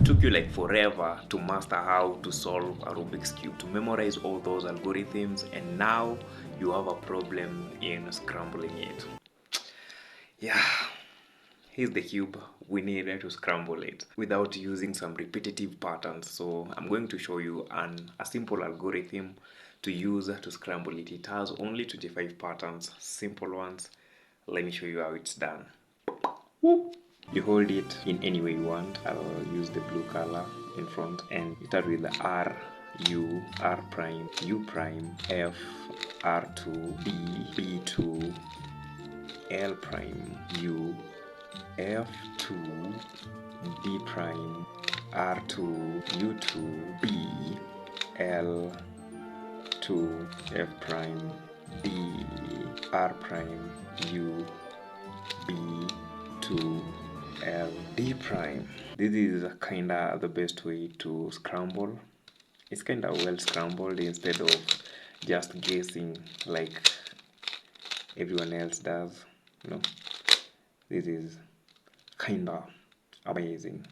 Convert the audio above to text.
took you like forever to master how to solve a Rubik's Cube, to memorize all those algorithms, and now you have a problem in scrambling it. Yeah, here's the cube. We need to scramble it without using some repetitive patterns. So I'm going to show you a simple algorithm to use to scramble it. It has only 25 patterns, simple ones. Let me show you how it's done. Woo! You hold it in any way you want. I'll use the blue color in front, and you start with the R, U, R prime, U prime, F, R2, B, B2, L prime, U, F2, D prime, R2, U2, B, L2, F prime, D, R prime, U, B2, L, D prime. This is kinda the best way to scramble. It's kinda well scrambled instead of just guessing like everyone else does. You know, this is kinda amazing.